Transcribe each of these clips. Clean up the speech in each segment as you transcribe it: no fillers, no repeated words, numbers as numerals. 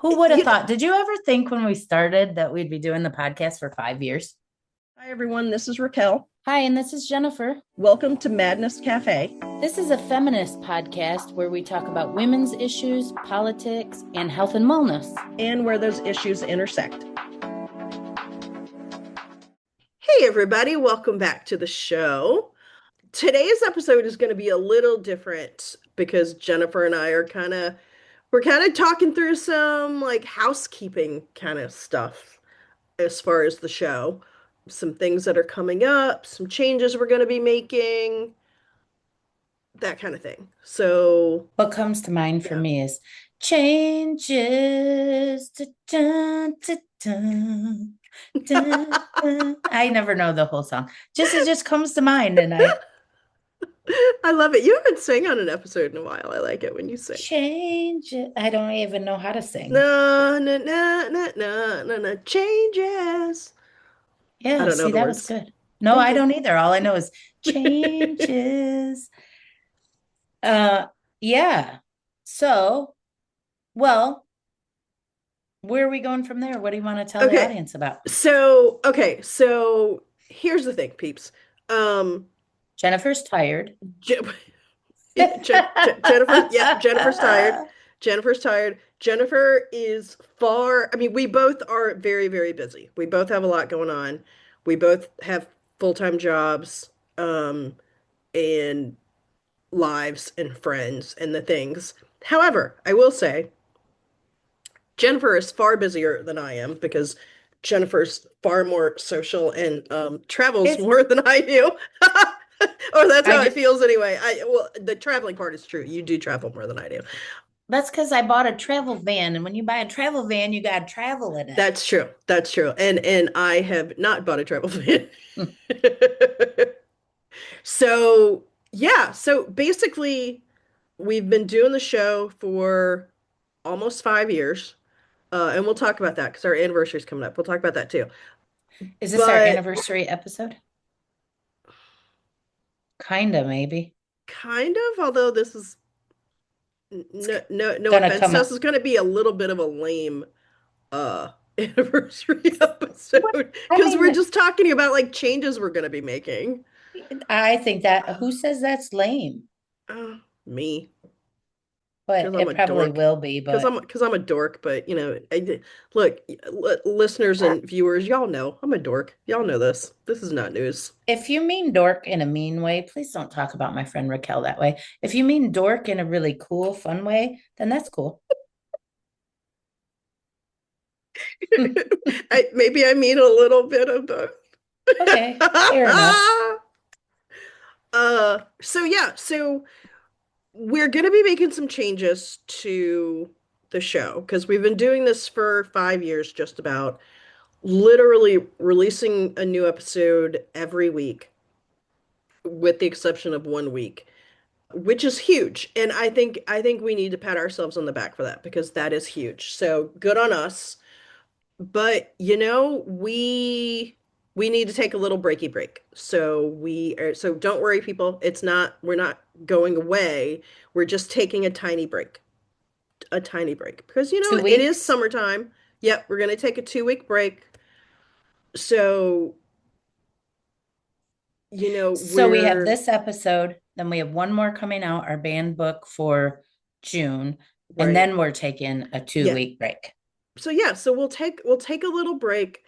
Who would have You know, thought? Did you ever think when we started that we'd be doing the podcast for 5 years? hi everyone, this is Raquel. Hi, and this is Jennifer. Welcome to Madness Cafe. This is a feminist podcast where we talk about women's issues, politics, and health and wellness. And where those issues intersect. Hey everybody, welcome back to the show. Today's episode is going to be a little different because Jennifer and I are we're kind of talking through some like housekeeping kind of stuff as far as the show. Some things that are coming up, some changes we're going to be making, that kind of thing. So, What comes to mind for yeah. me is changes. Dun, dun, dun, dun, dun. I never know the whole song. It just comes to mind, and I I love it. You haven't sang on an episode in a while. I like it when you sing. change it. I don't even know how to sing. Na na na na na na na changes. I Yeah, don't know see, the that was words. good. No, Thank I you. don't either. All I know is changes. Uh, yeah. So, well, where are we going from there? What do you want to tell the Okay. audience about? So here's the thing, peeps. Um Jennifer's tired. Je Jennifer, yeah, Jennifer's tired. Jennifer's tired. Jennifer is far, I mean, we both are very, very busy. We both have a lot going on. We both have full-time jobs, and lives and friends and the things. However, I will say Jennifer is far busier than I am because Jennifer's far more social and travels It's more than I do. Or that's I how it do, feels anyway. Well, the traveling part is true. You do travel more than I do. that's because I bought a travel van, and when you buy a travel van, you got to travel in it. That's true. That's true. And I have not bought a travel van. So, yeah, so basically we've been doing the show for almost 5 years. And we'll talk about that because our anniversary is coming up. We'll talk about that too. Is this our But anniversary episode? Kinda, maybe. kind of, although this is It's no gonna offense come to us, up. is going to be a little bit of a lame anniversary What? episode I because we're mean, just talking about like changes we're going to be making. I think that who says that's lame? Me, But because I'm it a probably dork. will be. But Because I'm a dork, but look, listeners and viewers, y'all know I'm a dork. Y'all know this. This is not news. if you mean dork in a mean way, please don't talk about my friend Raquel that way. If you mean dork in a really cool, fun way, then that's cool. Maybe I mean a little bit of both. Okay, fair enough. So yeah, so we're gonna be making some changes to the show because we've been doing this for 5 years, just about, literally releasing a new episode every week, with the exception of one week, which is huge. And I think we need to pat ourselves on the back for that because that is huge. So good on us. But we need to take a little breaky break. So don't worry, people. We're not going away. We're just taking a tiny break because Two it is weeks. summertime. Yep, we're gonna take a 2 week break. So So we have this episode, then we have one more coming out, our band book for June, and right. then we're taking a two Yeah. week break. So yeah, so we'll take a little break.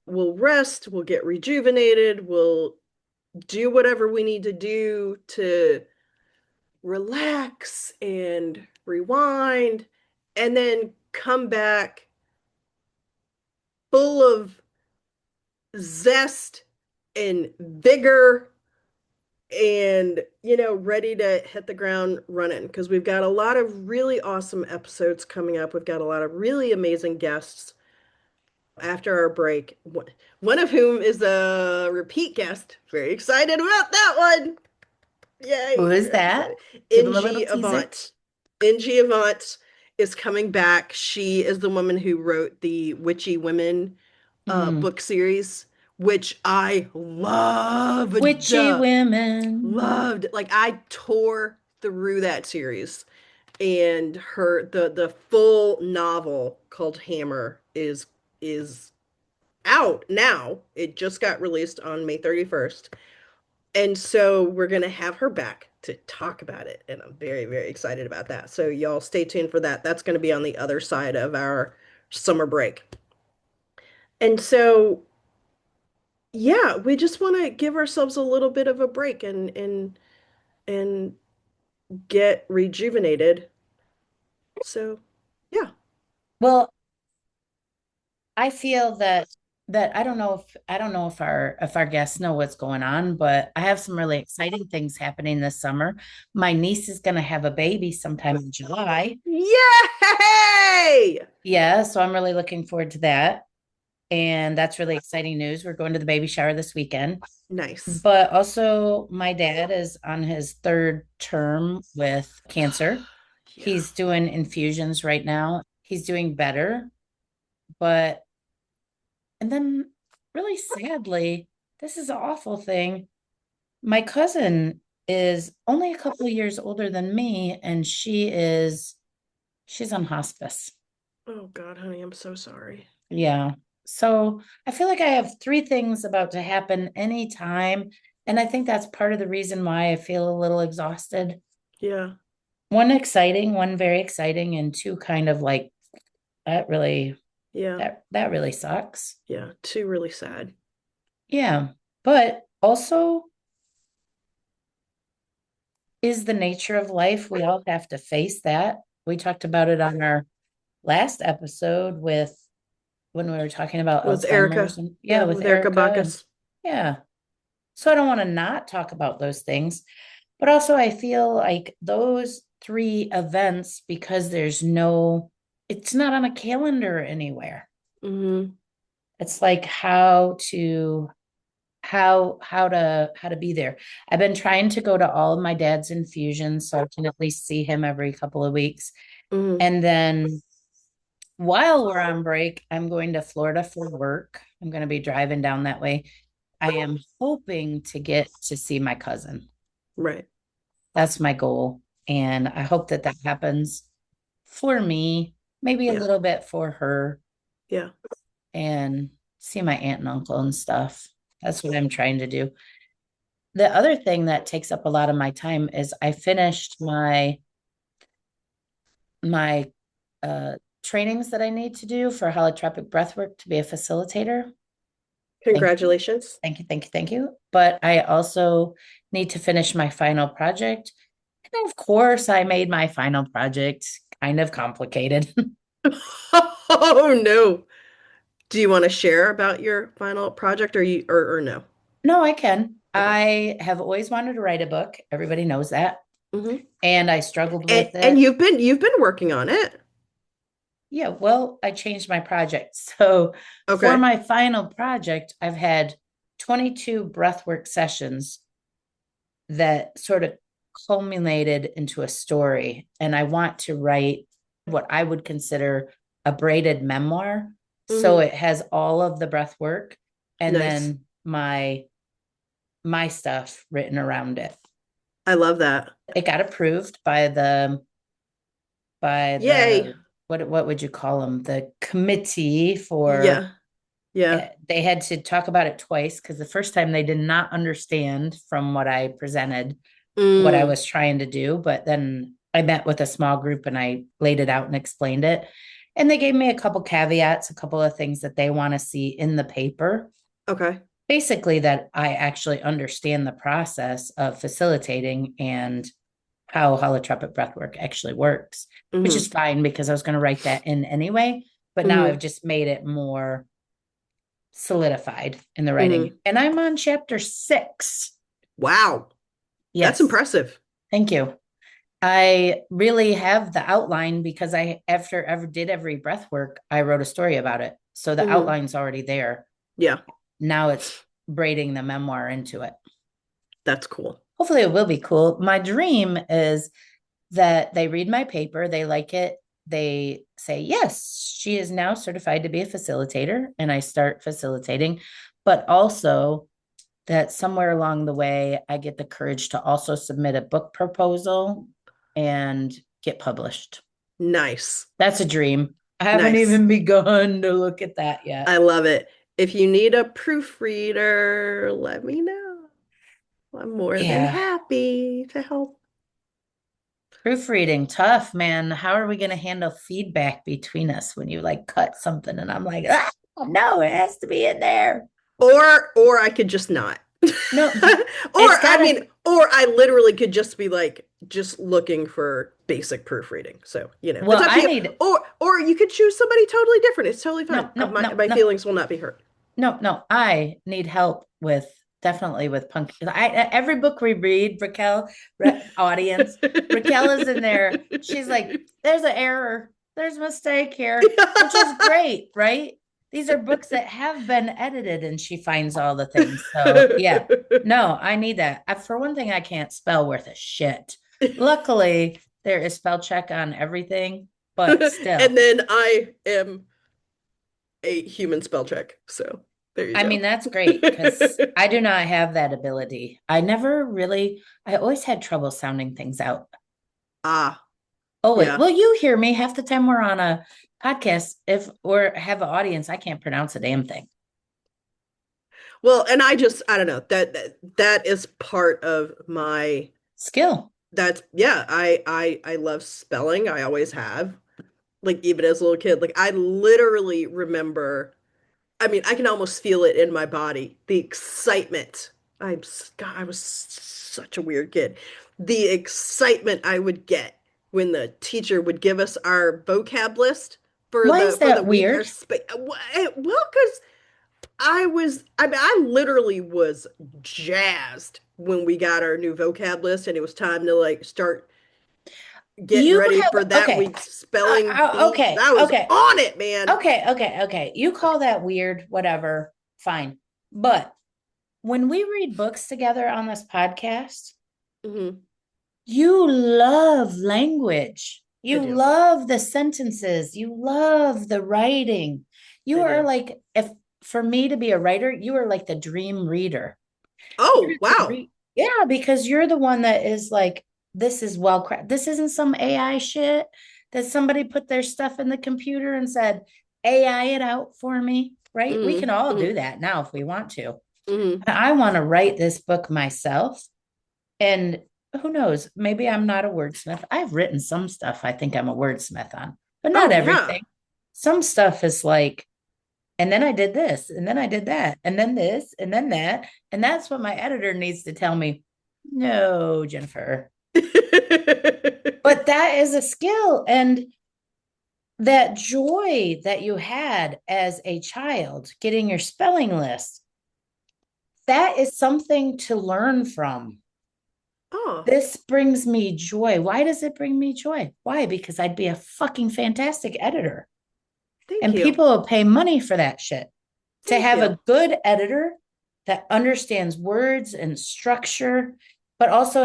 We'll rest, we'll get rejuvenated, we'll do whatever we need to do to relax and rewind, and then come back full of zest and vigor and ready to hit the ground running because we've got a lot of really awesome episodes coming up. We've got a lot of really amazing guests after our break, one of whom is a repeat guest. Very excited about that one. Who Yay, is very that? excited. Give them a little NG teaser. Avant. NG Avant is coming back. She is the woman who wrote the Witchy Women Mm. book series, which I loved. Witchy women. Loved. Like I tore through that series. and the full novel called Hammer is out now. It just got released on May 31st. And so we're going to have her back to talk about it. And I'm very, very excited about that. So y'all stay tuned for that. That's going to be on the other side of our summer break. And so, yeah, we just want to give ourselves a little bit of a break and get rejuvenated. So, yeah, Well, I feel that I don't know if our guests know what's going on, but I have some really exciting things happening this summer. My niece is going to have a baby sometime in July. yay! Yeah, so I'm really looking forward to that. And that's really exciting news. We're going to the baby shower this weekend. Nice. But also, my dad is on his third term with cancer. Yeah. He's doing infusions right now. He's doing better. But, and then really sadly, this is an awful thing. My cousin is only a couple of years older than me, and she's on hospice. Oh God, honey, I'm so sorry. Yeah. So I feel like I have three things about to happen anytime. And I think that's part of the reason why I feel a little exhausted. Yeah. One exciting, one very exciting, and two kind of like that really Yeah. that really sucks. Yeah. Two really sad. Yeah. But also is the nature of life. We all have to face that. We talked about it on our last episode with when we were talking about With Alzheimer's Erica. and yeah, Yeah, with with Erica Erica and Bacchus. yeah. So I don't want to not talk about those things. But also, I feel like those three events, because it's not on a calendar anywhere. Hmm. It's like how to be there. I've been trying to go to all of my dad's infusions so I can at least see him every couple of weeks. Hmm. And then while we're on break, I'm going to Florida for work. I'm going to be driving down that way. I am hoping to get to see my cousin. Right. That's my goal. And I hope that that happens for me, maybe a Yeah. little bit for her, Yeah. and see my aunt and uncle and stuff. That's what I'm trying to do. The other thing that takes up a lot of my time is I finished my uh trainings that I need to do for holotropic breath work to be a facilitator. Thank you. Congratulations. Thank you, thank you, thank you. But I also need to finish my final project. And of course, I made my final project kind of complicated. Oh no. Do you want to share about your final project or no? No, I can. Okay. I have always wanted to write a book. Everybody knows that. Hmm. And I struggled And with and it. you've been working on it. Yeah, well, I changed my project. So for Okay. my final project, I've had 22 breathwork sessions that sort of culminated into a story. And I want to write what I would consider a braided memoir. So Hmm. it has all of the breath work and Nice. then my stuff written around it. I love that. It got approved by Yay. the what would you call them? The committee for Yeah. Yeah. they had to talk about it twice because the first time they did not understand from what I presented what I Mm. was trying to do. But then I met with a small group and I laid it out and explained it. And they gave me a couple caveats, a couple of things that they want to see in the paper. Okay. Basically, that I actually understand the process of facilitating and how holotropic breathwork actually works, which is Hmm. fine because I was going to write that in anyway. But now I've Hmm. just made it more solidified in the writing. Hmm. And I'm on chapter 6. Wow. That's Yes. impressive. Thank you. I really have the outline because I, after ever did every breath work, I wrote a story about it. So the Hmm. outline's already there. Yeah. Now it's braiding the memoir into it. That's cool. Hopefully, it will be cool. My dream is that they read my paper, they like it, they say, yes, she is now certified to be a facilitator, and I start facilitating. But also, that somewhere along the way, I get the courage to also submit a book proposal and get published. Nice. That's a dream. I haven't Nice. even begun to look at that yet. I love it. If you need a proofreader, let me know. I'm more than Yeah. happy to help. Proofreading, tough, man. How are we going to handle feedback between us when you like cut something and I'm like, ah, no, it has to be in there. Or I could just not. No, Or it's I gotta, mean, or I literally could just be like just looking for basic proofreading. So, it's well, up to I you. need, Or you could choose somebody totally different. It's totally fine. no, no, My no, my no, feelings will not be hurt. no, no. I need help with definitely with punk. Every book we read, audience, Raquel is in there. She's like, there's an error, there's a mistake here, which is great, right? These are books that have been edited, and she finds all the things. So yeah, no, I need that. For one thing, I can't spell worth a shit. Luckily, there is spell check on everything, but And still. then I am a human spell check. So there you I mean, go. that's great because I do not have that ability. I always had trouble sounding things out. Ah, Oh, wait. yeah. Well, you hear me half the time we're on a podcast, if or have an audience, I can't pronounce a damn thing. Well, and I don't know. That is part of my Skill. that's yeah, I love spelling. I always have. Like even as a little kid, like I literally remember, I mean, I can almost feel it in my body, the excitement. God, I was such a weird kid. The excitement I would get when the teacher would give us our vocab list Why is for the that week, weird? because I mean, I literally was jazzed when we got our new vocab list and it was time to like start getting You ready for have, that okay. week's spelling bee. Okay. I was Okay. on it, man. Okay. You call that weird, whatever. Fine. But when we read books together on this podcast, Hmm. you love language. I You do. love the sentences. You love the writing. You I are do. like, if for me to be a writer, you are like the dream reader. You're Oh, the wow. yeah, because you're the one that is like, this is well crafted. This isn't some AI shit that somebody put their stuff in the computer and said, AI it out for me, right? We can Hmm. all Hmm. do that now if we want to. Hmm. I want to write this book myself. And who knows? Maybe I'm not a wordsmith. I've written some stuff I think I'm a wordsmith on, but not Oh, yeah. everything. Some stuff is like, and then I did this, and then I did that, and then this, and then that. And that's what my editor needs to tell me. No, Jennifer. But that is a skill. And that joy that you had as a child getting your spelling list, that is something to learn from. Oh, This brings me joy. Why does it bring me joy? Why? Because I'd be a fucking fantastic editor. thank And you. people will pay money for that shit. To Thank have you. a good editor that understands words and structure, but also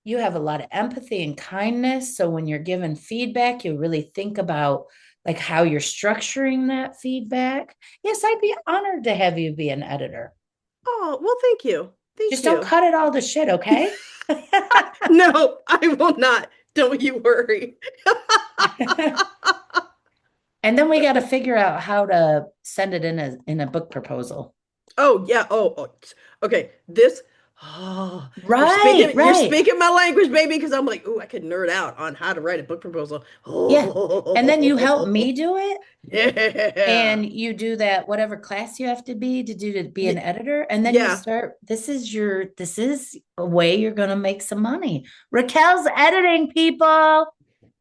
you have a lot of empathy and kindness. So when you're given feedback, you really think about like how you're structuring that feedback. Yes, I'd be honored to have you be an editor. Oh, well, thank you. Thank Just don't you. cut it all to shit, okay? No, I will not. Don't you worry. And then we got to figure out how to send it in a book proposal. Oh, yeah. Oh. Okay. This. Oh, Right, you're right. speaking my language, baby, because I'm like, oh, I could nerd out on how to write a book proposal. Yeah. And then you help me Oh, do it, yeah. and you do that whatever class you have to be to be an Y- editor, and then you Yeah. start, this is a way you're going to make some money. Raquel's editing, people.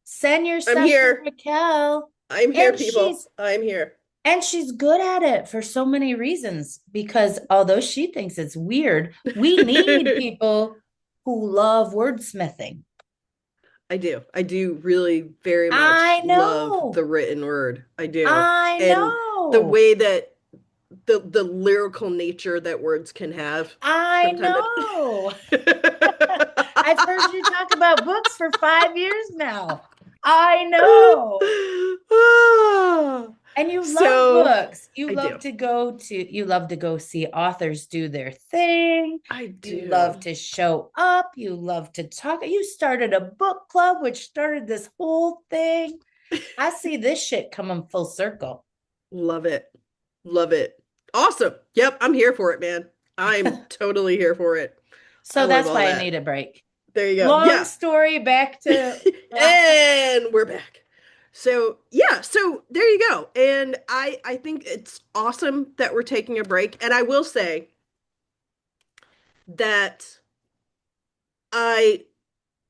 Send your I'm stuff to here. Raquel. I'm here, And people. I'm here. she's good at it for so many reasons, because although she thinks it's weird, we need people who love wordsmithing. I do. I do really very much I love know. the written word. I do. I And the know. way that the lyrical nature that words can have I from time know. to I've heard you talk about books for 5 years now. I know. Ah. And you love So books. I do. You love to go see authors do their thing. I You love do. to show up. You love to talk. You started a book club, which started this whole thing. I see this shit coming full circle. Love it. Love it. Awesome. Yep, I'm here for it, man. I'm totally here for it. I So love that's all why I that. need a break. There you go. Long Yeah. story back to And we're back. So, yeah, so there you go. And I think it's awesome that we're taking a break. And I will say that I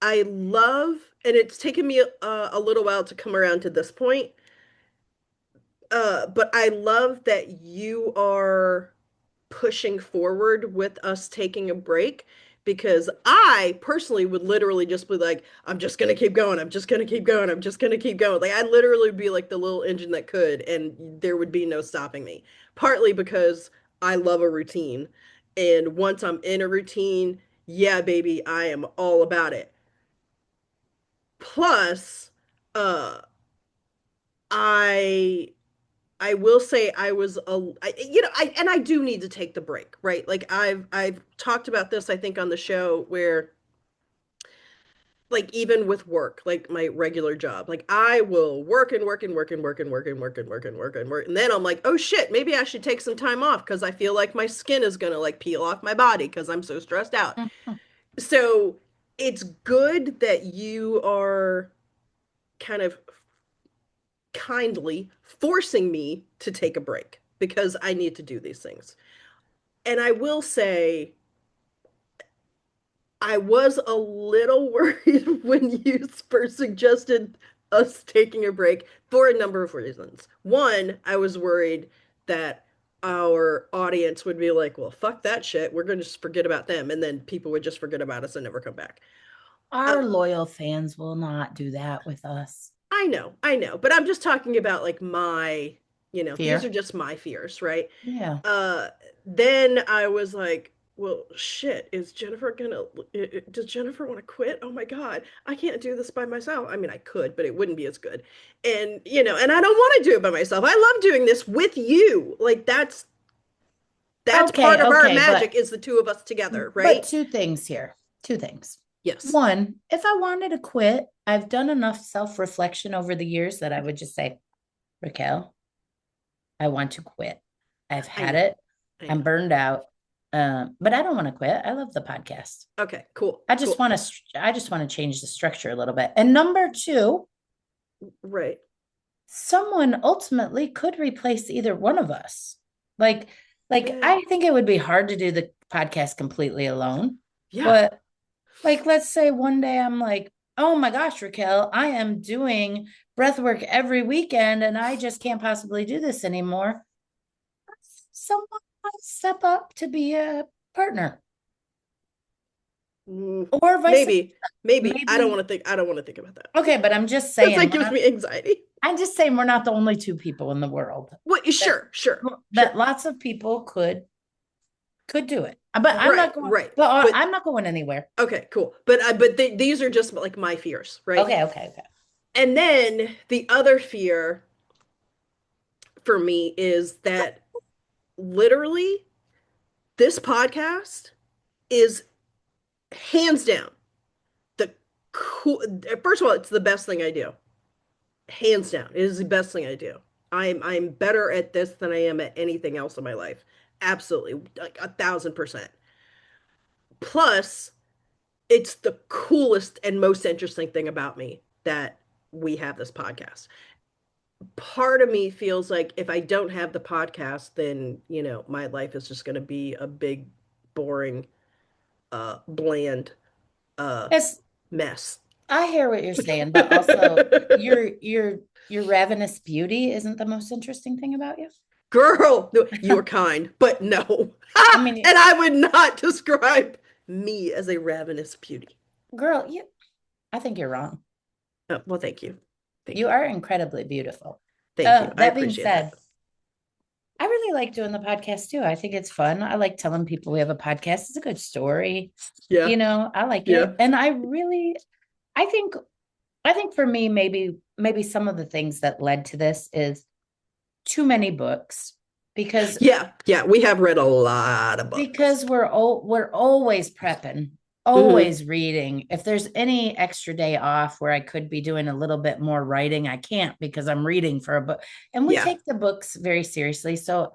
I love, and it's taken me a little while to come around to this point. But I love that you are pushing forward with us taking a break, because I personally would literally just be like, I'm just gonna keep going, I'm just gonna keep going, I'm just gonna keep going. Like I literally would be like the little engine that could, and there would be no stopping me. Partly because I love a routine. And once I'm in a routine, yeah, baby, I am all about it. Plus, uh, I I will say I was and I do need to take the break, right? Like I've talked about this I think on the show, where like even with work, like my regular job, like I will work and work and work and work and work and work and work and work and work, and then I'm like, oh shit, maybe I should take some time off because I feel like my skin is gonna like peel off my body because I'm so stressed out. So it's good that you are kind of kindly forcing me to take a break because I need to do these things. And I will say, I was a little worried when you first suggested us taking a break for a number of reasons. One, I was worried that our audience would be like, well, fuck that shit. We're going to just forget about them. And then people would just forget about us and never come back. Uh, our loyal fans will not do that with us. I know, but I'm just talking about like these are Fear. just my fears, right? Yeah. Uh, then I was like, well, shit, does Jennifer want to quit? Oh my God, I can't do this by myself. I mean, I could, but it wouldn't be as good. And I don't want to do it by myself. I love doing this with you. Like that's Okay, part of our okay, magic is the two of us together, but right? two things here. Two things. Yes, One, if I wanted to quit, I've done enough self-reflection over the years that I would just say, Raquel, I want to quit. I've I had know. it. I I'm know. burned out. But I don't want to quit. I love the podcast. Okay, cool, I just cool. want to I just want to change the structure a little bit. And number two, Right. someone ultimately could replace either one of us. Like like Yeah. I think it would be hard to do the podcast completely alone. Yeah. But like let's say one day I'm like, "Oh my gosh, Raquel, I am doing breath work every weekend and I just can't possibly do this anymore." Someone might step up to be a partner Mm, or vice versa. maybe. Maybe I don't want to think about that. okay, but I'm just Because saying that gives me anxiety. I'm just saying we're not the only two people in the world Well, that sure, sure, that sure. lots of people could do it. But I'm Right, not going. right. But But I'm not going anywhere. okay, cool. But these are just like my fears, right? Okay, okay, okay. And then the other fear for me is that literally this podcast is hands down the cool. First of all, it's the best thing I do. Hands down, it is the best thing I do. I'm better at this than I am at anything else in my life. Absolutely, like 1,000%. Plus, it's the coolest and most interesting thing about me that we have this podcast. Part of me feels like if I don't have the podcast, then, my life is just going to be a big, boring, bland Yes, mess. I hear what you're saying, but also your ravenous beauty isn't the most interesting thing about you. Girl, no, you are kind, but no. I And mean, I would not describe me as a ravenous beauty. girl, I think you're wrong. Oh, well, thank you. Thank You you. are incredibly beautiful. Thank you. I That being appreciate that. said, I really like doing the podcast too. I think it's fun. I like telling people we have a podcast. It's a good story. Yeah. I like it. Yeah. And I think I think for me, maybe some of the things that led to this is too many books because Yeah, yeah, we have read a lot of books. we're always prepping, Hmm. always reading. If there's any extra day off where I could be doing a little bit more writing, I can't because I'm reading for a book. And we Yeah, take the books very seriously. So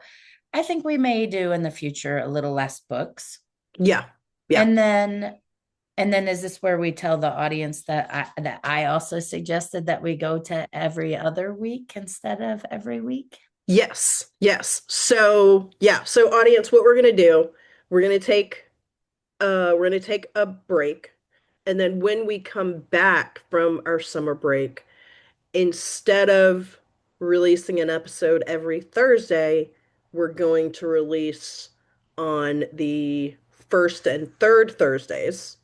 I think we may do in the future a little less books. yeah, yeah. And then is this where we tell the audience that I also suggested that we go to every other week instead of every week? Yes, yes. So, yeah, so audience, what we're gonna do, we're gonna take we're gonna take a break, and then when we come back from our summer break, instead of releasing an episode every Thursday, we're going to release on the first and third Thursdays.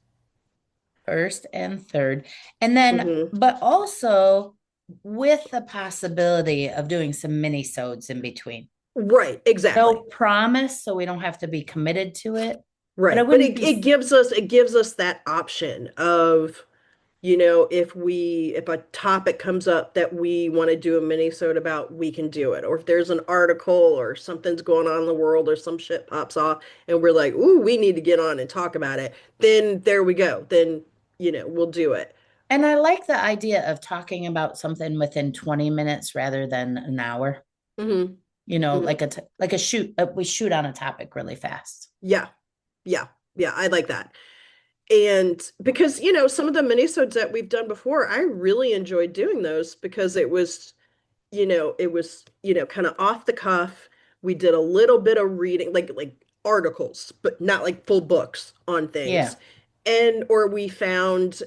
First and third. And then, Hmm. but also with the possibility of doing some mini sodes in between. Right, No exactly. promise, so we don't have to be committed to it. But I Right. But wouldn't it be, gives us that option of, if a topic comes up that we want to do a mini-sode about, we can do it. Or if there's an article or something's going on in the world or some shit pops off and we're like, ooh, we need to get on and talk about it, then there we go. Then, we'll do it. and I like the idea of talking about something within 20 minutes rather than an hour. Hmm. Hmm. Like a shoot, we shoot on a topic really fast. Yeah. Yeah. Yeah. I like that. And because, some of the minisodes that we've done before, I really enjoyed doing those because it was kind of off the cuff. We did a little bit of reading, like articles, but not like full books on Yeah. things. And or we found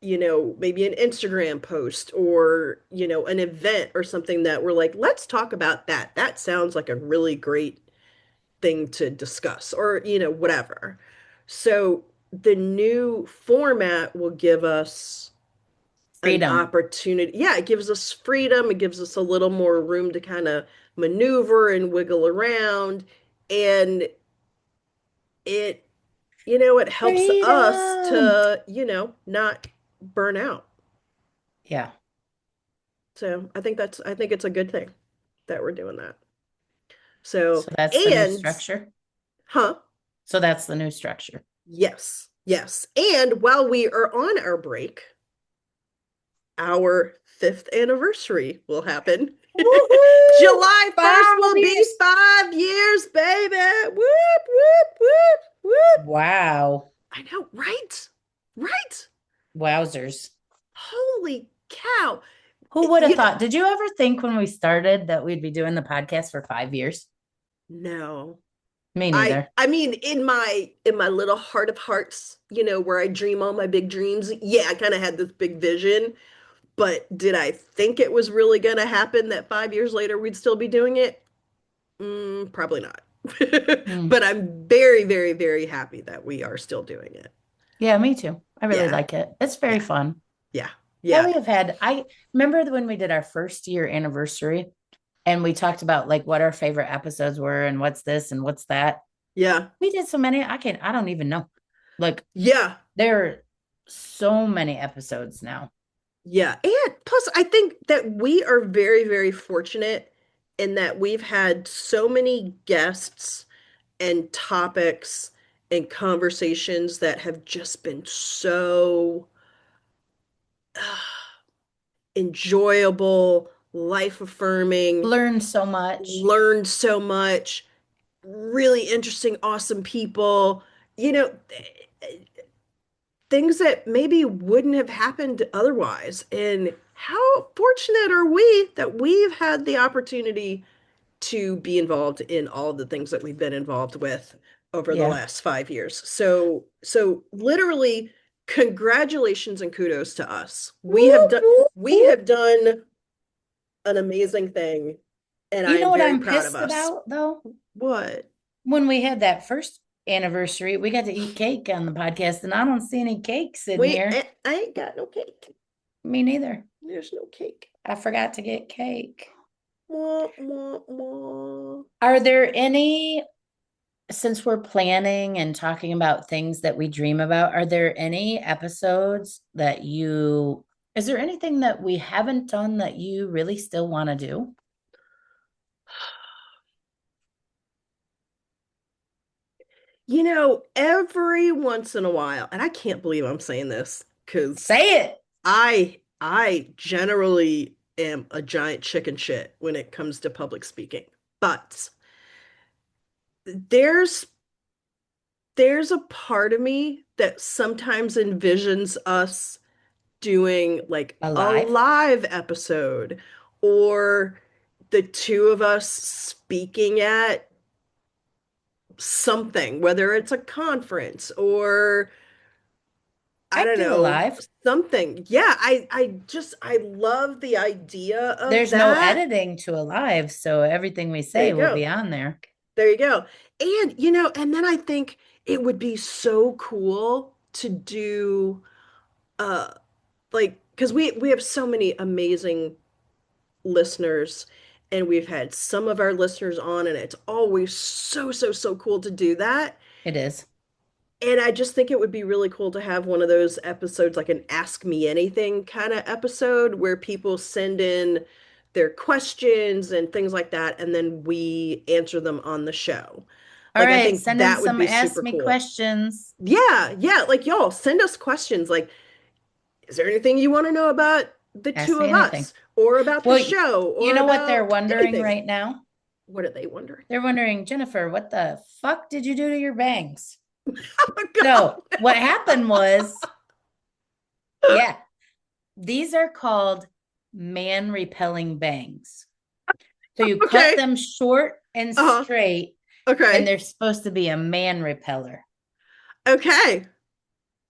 maybe an Instagram post or, an event or something that we're like, let's talk about that. That sounds like a really great thing to discuss or, whatever. So the new format will give us an Freedom. opportunity. Yeah, it gives us freedom. It gives us a little more room to kind of maneuver and wiggle around. And it, it helps us Freedom. to, not burn out. Yeah. So I think it's a good thing that we're doing that. So, So that's the new and, structure. huh? So that's the new structure. Yes, yes. And while we are on our break, our fifth anniversary will happen. Woohoo! July 1st 5 will be years. 5 years, baby. Whoop, whoop, whoop, whoop. Wow. I know, right? Right? Wowzers. Holy cow. Who would have You know, thought? Did you ever think when we started that we'd be doing the podcast for 5 years? no. Me I neither. I mean in my little heart of hearts, where I dream all my big dreams, yeah, I kind of had this big vision, but did I think it was really going to happen that 5 years later we'd still be doing it? Probably not. Hmm. But I'm very, very, very happy that we are still doing it. Yeah, me too. I really Yeah, like it. It's very yeah, fun. yeah, Yeah, yeah, I remember when we did our first year anniversary and we talked about like what our favorite episodes were and what's this and what's that. yeah, We did so many, I don't even know. Like yeah, there are so many episodes now. yeah. And plus, I think that we are very, very fortunate in that we've had so many guests and topics and conversations that have just been so enjoyable, life affirming, Learned so much. learned so much, really interesting, awesome people, you know, things that maybe wouldn't have happened otherwise. And how fortunate are we that we've had the opportunity to be involved in all of the things that we've been involved with over the Yeah. last 5 years. So literally, congratulations and kudos to us. We have Whoop, done whoop, we whoop. have done an amazing thing, and I You know am what very I'm proud of pissed us. about though? What? When we had that first anniversary, we got to eat cake on the podcast, and I don't see any cakes in Wait, here. I ain't got no cake. Me neither. There's no cake. I forgot to get cake. Mwah, mwah, mwah. Are there any, since we're planning and talking about things that we dream about, are there any episodes that is there anything that we haven't done that you really still want to do? Every once in a while, and I can't believe I'm saying this because Say it. I generally am a giant chicken shit when it comes to public speaking. But there's there's a part of me that sometimes envisions us doing like a Alive. live episode or the two of us speaking at something, whether it's a conference or I I'd don't do know, alive. something. Yeah, I love the idea of There's no that. editing to alive, so everything we There say you will go. be on there. There you go. And then I think it would be so cool to do uh like because we have so many amazing listeners and we've had some of our listeners on and it's always so cool to do that. It is. And I just think it would be really cool to have one of those episodes, like an Ask Me Anything kind of episode where people send in their questions and things like that, and then we answer them on the show. All Like, I right, think send in that would some be ask super me cool. questions. Yeah, yeah. Like, y'all, send us questions. Like, is there anything you want to know about the Ask two me of anything. us, or about the Well, show, you or know what they're about wondering anything? right now? What are they wondering? They're wondering, Jennifer, what the fuck did you do to your bangs? Oh my No, God. what happened was, yeah, these are called man repelling bangs. So you cut Okay. them short and Uh-huh. straight, and Okay. they're supposed to be a man repeller. Okay.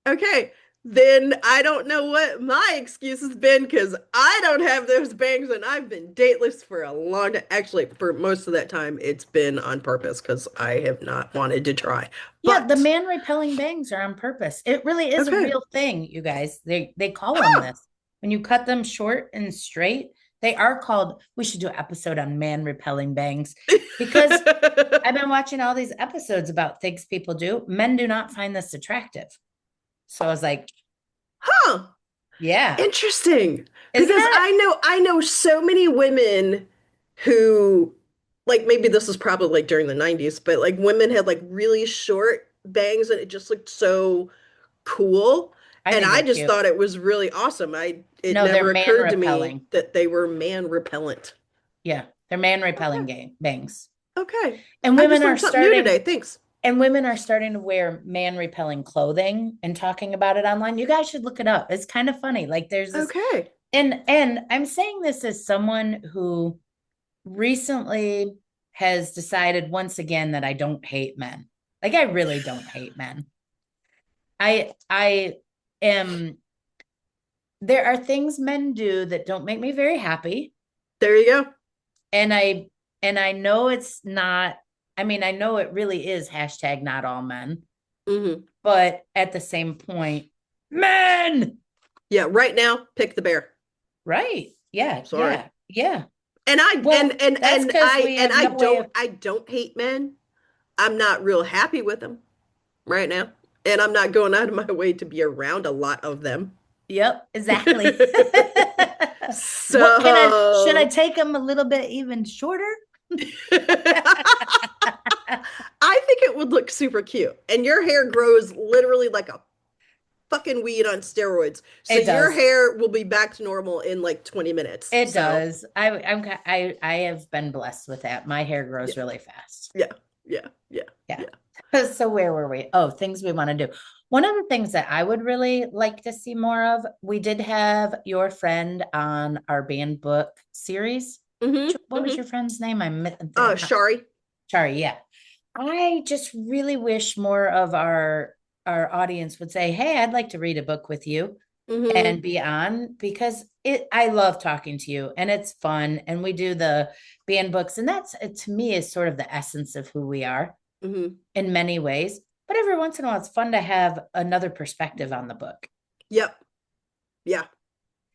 Okay, then I don't know what my excuse has been because I don't have those bangs and I've been dateless for a long time. Actually, for most of that time, it's been on purpose because I have not wanted to try. Yeah, the But man repelling bangs are on purpose. It really is a okay. real thing, you guys. They call them Huh. this. When you cut them short and straight, they are called. We should do an episode on man repelling bangs because I've been watching all these episodes about things people do. Men do not find this attractive. So I was like, Huh. yeah, Interesting. isn't Because it? I know so many women who like maybe this was probably like during the 90s, but like women had like really short bangs and it just looked so cool. I And think I they're just cute. thought it was really awesome. It No, they're never man occurred to me repelling. that they were man repellent. Yeah, they're man repelling Okay. bangs. Okay. And I women just are learned something new starting today. Thanks. and women are starting to wear man repelling clothing and talking about it online. You guys should look it up. It's kind of funny. Like there's this Okay. and I'm saying this as someone who recently has decided once again that I don't hate men. Like I really don't hate men. I am there are things men do that don't make me very happy. There you go. And I know it's not, I mean, I know it really is hashtag not all men, Hmm. but at the same point, men, Yeah, right now, pick the bear. right? Yeah, Sorry. yeah, yeah. And I Well, that's because we and have no way of, I don't hate men. I'm not real happy with them right now. And I'm not going out of my way to be around a lot of them. yep, exactly. What can I, should I So take them a little bit even shorter? I think it would look super cute. And your hair grows literally like a fucking weed on steroids. So It your does. hair will be back to normal in like 20 minutes. It So does. I have been blessed with that. My hair yeah, grows really fast. yeah, yeah, yeah, Yeah. yeah. So where were we? Oh, things we want to do. One of the things that I would really like to see more of, we did have your friend on our band book series. What was Hmm. your friend's name? Shari. Sorry, yeah. I just really wish more of our audience would say, "Hey, I'd like to read a book with you Hmm. and be on," because it I love talking to you and it's fun and we do the band books and that's to me is sort of the essence of who we are Hmm. in many ways. But every once in a while, it's fun to have another perspective on the book. Yep. Yeah.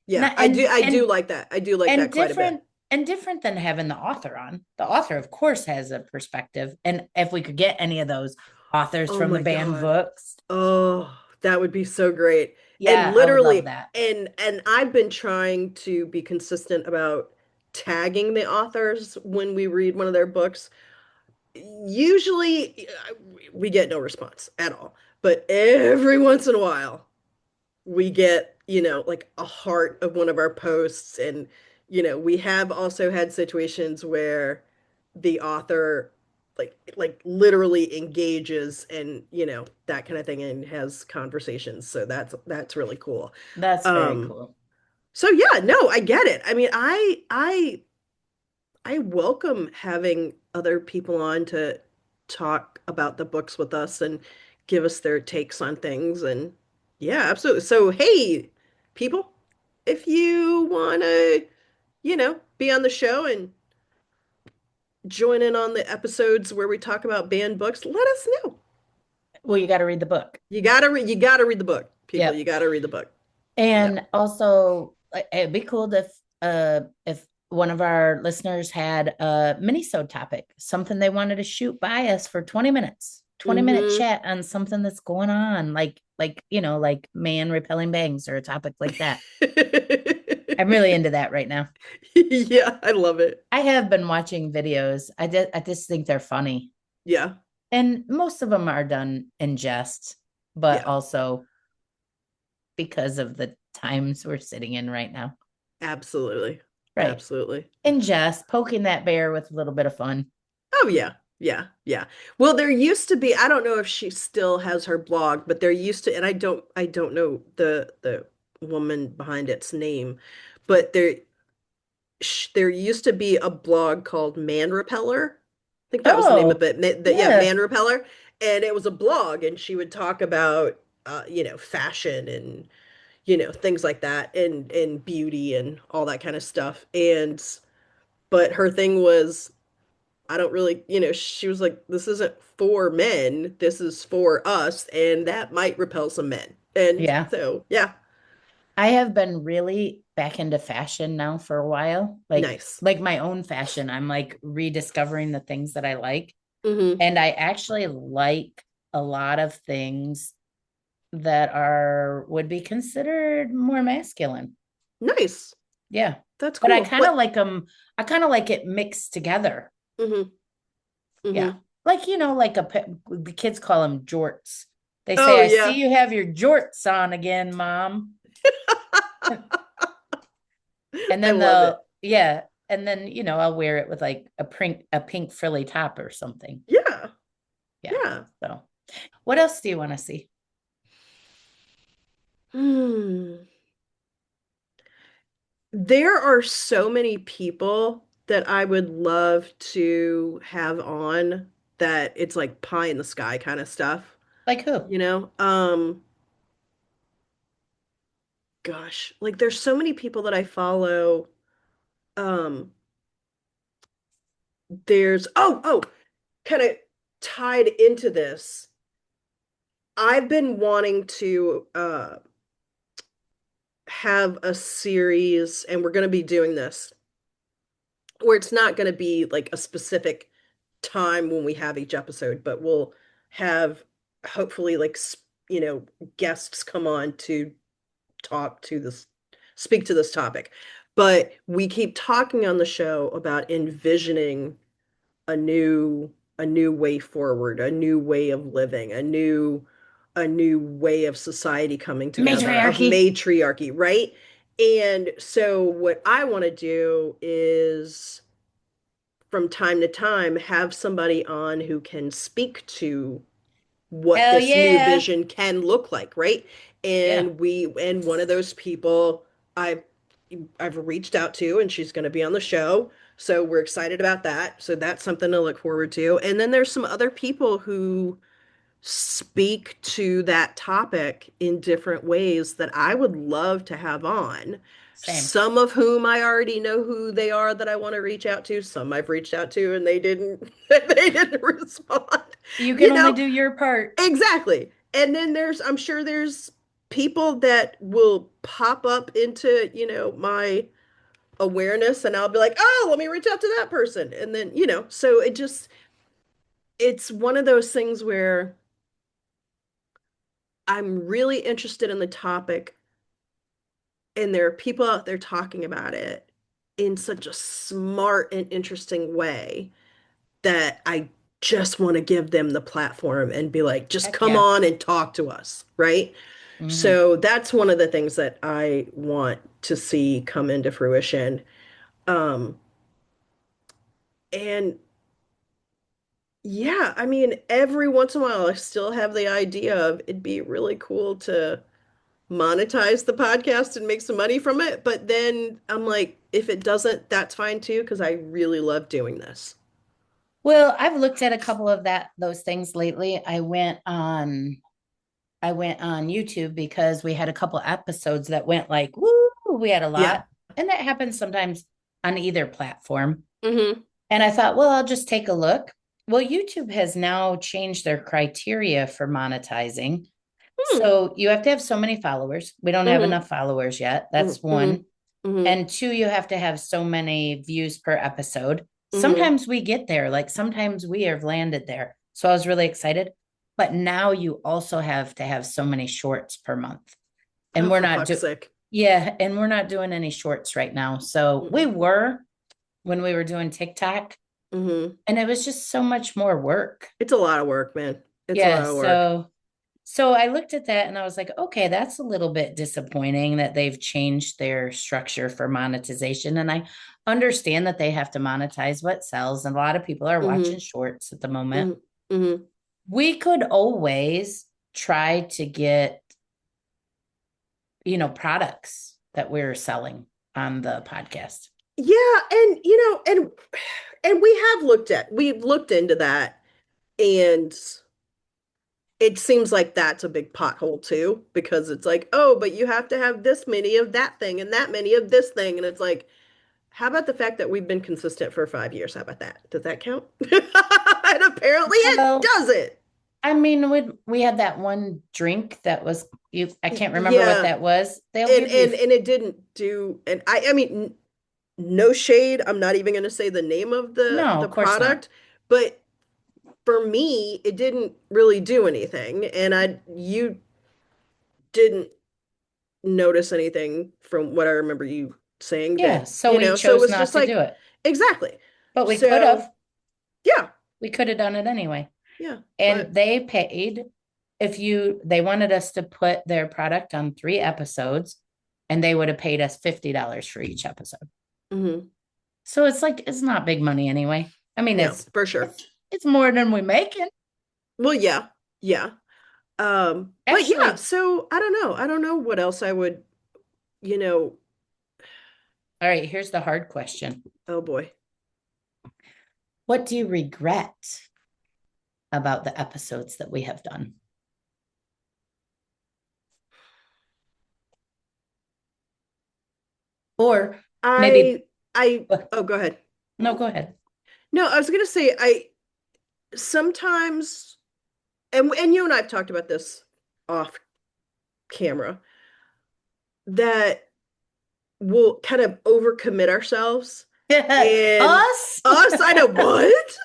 Yeah. Not, I do like that. I do like that and quite a bit. different than having the author on. The author, of course, has a perspective. And if we could get any of those authors Oh from the my banned God. books, Oh, that would be so great. And yeah, I would love literally, that. and I've been trying to be consistent about tagging the authors when we read one of their books. Usually we get no response at all. But every once in a while, we get, like a heart of one of our posts. And, we have also had situations where the author like literally engages and, that kind of thing and has conversations. So that's really cool. That's very Um, cool. so yeah, no, I get it. I mean, I welcome having other people on to talk about the books with us and give us their takes on things. And yeah, absolutely. So, hey, people, if you want to, be on the show and join in on the episodes where we talk about banned books, let us know. Well, you got to read the book. You gotta read the book, people. You Yep. gotta read the book. Yeah. And also, it'd be cool if one of our listeners had a mini-sode topic, something they wanted to shoot by us for 20 minutes, 20-minute Hmm. chat on something that's going on, like man repelling bangs or a topic like that. I'm really into that right now. Yeah, I love it. I have been watching videos. I just think they're funny. Yeah. And most of them are done in jest, but Yeah. also because of the times we're sitting in right now. Absolutely. Right. Absolutely. In jest, poking that bear with a little bit of fun. Oh yeah. Yeah. Yeah. Well, there used to be, I don't know if she still has her blog, but there used to, and I don't know the woman behind its name, but there used to be a blog called Man Repeller. I think that was the name of Oh, it. Yeah, yeah. Man Repeller. And it was a blog, and she would talk about fashion and things like that, and beauty and all that kind of stuff. And but her thing was, I don't really, she was like, this isn't for men, this is for us, and that might repel some men. And Yeah. so, yeah, I have been really back into fashion now for a while. Like nice. like my own fashion. I'm like rediscovering the things that I like. Hmm. And I actually like a lot of things that are would be considered more masculine. Nice. Yeah. That's But I cool. kind of What? like them, I kind of like it mixed together. Hmm. Yeah. Hmm. Like, like the kids call them jorts. They say, Oh I see yeah. you have your jorts on again, mom. And I then love it. yeah. And then, I'll wear it with like a pink frilly top or something. Yeah. Yeah. Yeah. So what else do you want to see? Hmm. There are so many people that I would love to have on that it's like pie in the sky kind of stuff, Like who? you know? Gosh, like there's so many people that I follow. Um, there's kind of tied into this. I've been wanting to have a series, and we're going to be doing this, where it's not going to be like a specific time when we have each episode, but we'll have hopefully like guests come on to talk to this speak to this topic. But we keep talking on the show about envisioning a new a new way forward, a new way of living, a new way of society coming together, of Matriarchy. matriarchy, right? And so what I want to do is from time to time have somebody on who can speak to what Hell this new yeah. vision can look like, right? Yeah. And one of those people I've I've reached out to, and she's going to be on the show. So we're excited about that. So that's something to look forward to. And then there's some other people who speak to that topic in different ways that I would love to have on. Same. Some of whom I already know who they are that I want to reach out to. Some I've reached out to and they didn't they didn't respond. You can You only know, do your part. exactly. And then I'm sure there's people that will pop up into, my awareness, and I'll be like, "Oh, let me reach out to that person." And then, so it's one of those things where I'm really interested in the topic, and there are people out there talking about it. in such a smart and interesting way that I just want to give them the platform and be like, just Heck come yeah. on and talk to us, right? Hmm. So that's one of the things that I want to see come into fruition. Um, and yeah, I mean, every once in a while, I still have the idea of it'd be really cool to monetize the podcast and make some money from it. But then I'm like, if it doesn't, that's fine too, because I really love doing this. Well, I've looked at a couple of those things lately. I went on YouTube because we had a couple episodes that went like, woo, we had a Yeah. lot. And that happens sometimes on either platform. Hmm. And I thought, well, I'll just take a look. Well, YouTube has now changed their criteria for monetizing. Hmm. So you have to have so many followers. We don't have Hmm. enough followers yet. Hmm. That's Hmm. one. Hmm. And two, you have to have so many views per episode. Hmm. Sometimes we get there, like sometimes we have landed there. So I was really excited. But now you also have to have so many shorts per month. And Oh, we're for not fuck's doing, sake. yeah, and we're not doing any shorts right now. So we Mm-mm. were when we were doing TikTok, Hmm. and it was just so much more work. It's a lot of work, man. It's a Yeah. lot of work. So I looked at that and I was like, okay, that's a little bit disappointing that they've changed their structure for monetization. And I understand that they have to monetize what sells. And a lot of people are watching Hmm. shorts at the moment. Hmm. Hmm. We could always try to get, products that we're selling on the podcast. Yeah, and and we've looked into that, and it seems like that's a big pothole too, because it's like, oh, but you have to have this many of that thing and that many of this thing. And it's like, how about the fact that we've been consistent for 5 years? How about that? Does that count? And apparently it Well, doesn't. I mean, we had that one drink that was I can't remember what Yeah. that was. They'll And give you and it didn't do, and I mean, no shade. I'm not even going to say the name of no, the of course not. product, but for me, it didn't really do anything. And you didn't notice anything from what I remember you saying Yeah, that, so we so it chose was not just to do like, it. exactly. But we could So, have. yeah, We could have done it anyway. yeah. And But they paid if they wanted us to put their product on 3 episodes and they would have paid us $50 for each episode. mhm, So it's like it's not big money anyway. I mean, no, for sure. it's more than we making. Well, yeah, yeah. But yeah, Actually, so I don't know. I don't know what else I would, you know, all right, here's the hard question. oh boy. What do you regret about the episodes that we have done? Or maybe, I I oh, go ahead. no, go ahead. No, I was gonna say I sometimes, and you and I've talked about this off camera, that we'll kind of overcommit ourselves, and Us? us, I know what?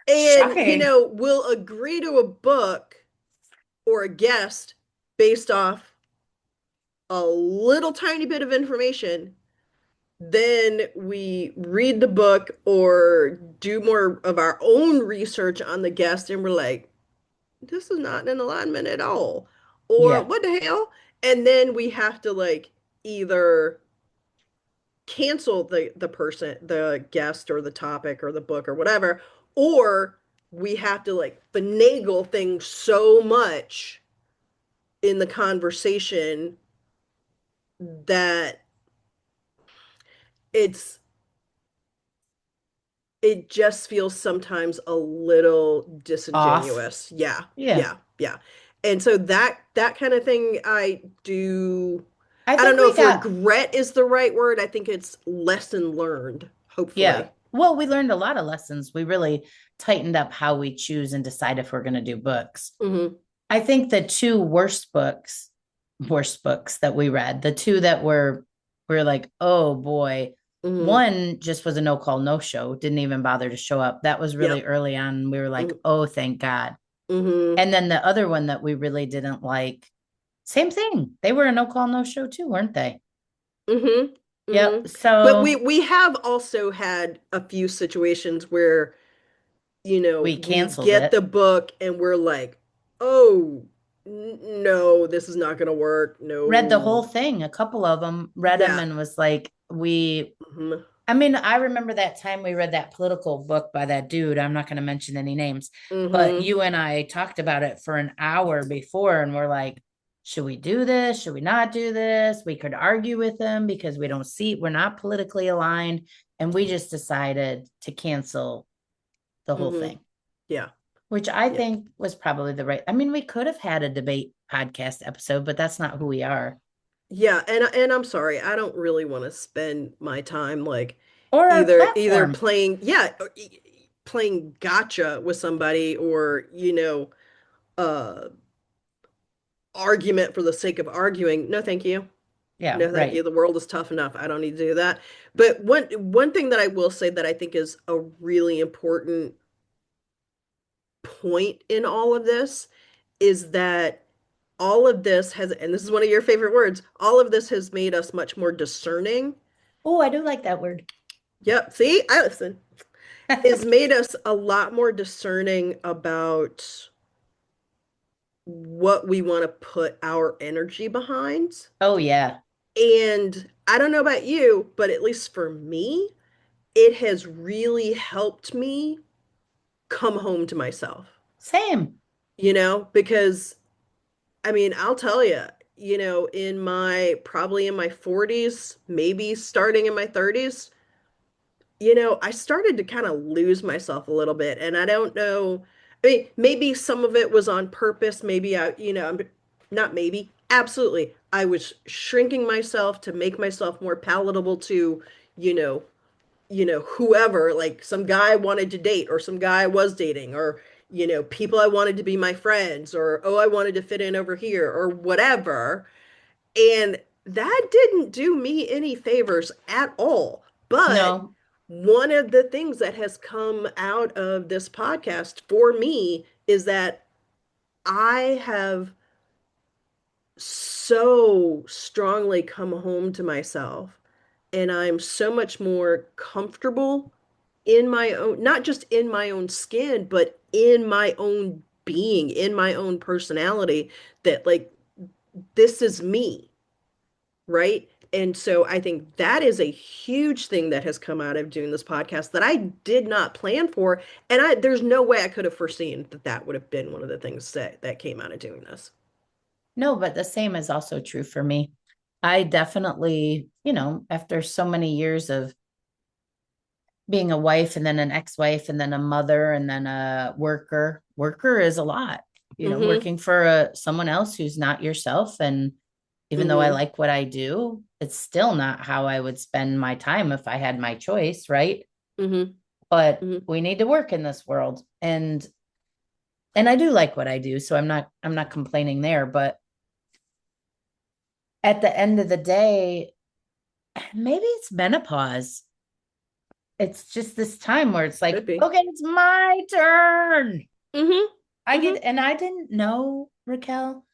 And Shocking. we'll agree to a book or a guest based off a little tiny bit of information. Then we read the book or do more of our own research on the guest, and we're like, this is not in alignment at all. Or Yeah. what the hell? And then we have to like either cancel the person, the guest or the topic or the book or whatever, or we have to like finagle things so much in the conversation that it's it just feels sometimes a little Off. disingenuous. Yeah, Yeah. yeah, yeah. And so that kind of thing I do. I I don't think know we if got, regret is the right word. I think it's lesson learned, yeah. hopefully. Well, we learned a lot of lessons. We really tightened up how we choose and decide if we're going to do books. Hmm. I think the two worst books that we read, the two that were like, oh boy, Hmm. one just was a no call, no show, didn't even bother to show up. That was really Yep. early on. We were like, oh, thank God. Hmm. And then the other one that we really didn't like, same thing. They were a no call, no show too, weren't they? Hmm. Yep. But So we have also had a few situations where, we we canceled get it. the book and we're like, "Oh, no, this is not going to work. Read the No." whole thing. A couple of them read them Yeah. and was like, we Hmm. I mean, I remember that time we read that political book by that dude. I'm not going to mention any names, but Hmm. you and I talked about it for an hour before, and we're like, should we do this? Should we not do this? We could argue with him because we're not politically aligned. And we just decided to cancel the whole Hmm. thing, Yeah. which I Yeah. think was probably the right. I mean, we could have had a debate podcast episode, but that's not who we are. Yeah, and I'm sorry, I don't really want to spend my time like Or our either platform. playing, yeah, playing gotcha with somebody, or, uh argument for the sake of arguing. No, thank you. Yeah, No, thank you. right. The world is tough enough. I don't need to do that. But one thing that I will say that I think is a really important point in all of this is that all of this has, and this is one of your favorite words, all of this has made us much more discerning. Oh, I do like that word. Yep. See, I listen. It's made us a lot more discerning about what we want to put our energy behind. Oh, yeah. And I don't know about you, but at least for me, it has really helped me come home to myself, Same. because I mean, I'll tell you, in my probably in my 40s, maybe starting in my 30s, I started to kind of lose myself a little bit. And I don't know. I mean, maybe some of it was on purpose. Maybe not maybe, absolutely. I was shrinking myself to make myself more palatable to, you know, whoever, like some guy I wanted to date, or some guy I was dating, or, people I wanted to be my friends, or, oh, I wanted to fit in over here, or whatever. And that didn't do me any favors at all. But No, one of the things that has come out of this podcast for me is that I have so strongly come home to myself, and I'm so much more comfortable in my own, not just in my own skin, but in my own being, in my own personality, that like this is me, right? And so I think that is a huge thing that has come out of doing this podcast that I did not plan for. And there's no way I could have foreseen that that would have been one of the things that came out of doing this. no, but the same is also true for me. I definitely, after so many years of being a wife and then an ex-wife and then a mother and then a worker is a lot, Mm-hmm. working for someone else who's not yourself. And even though I Mm-hmm. like what I do, it's still not how I would spend my time if I had my choice, right? Mm-hmm. But Mm-hmm. we need to work in this world. And I do like what I do, so I'm not complaining there, but at the end of the day, maybe it's menopause. It's just this time where it's like, Could be. okay, it's my turn. Mm-hmm. Mm-hmm. And I didn't know, Raquel,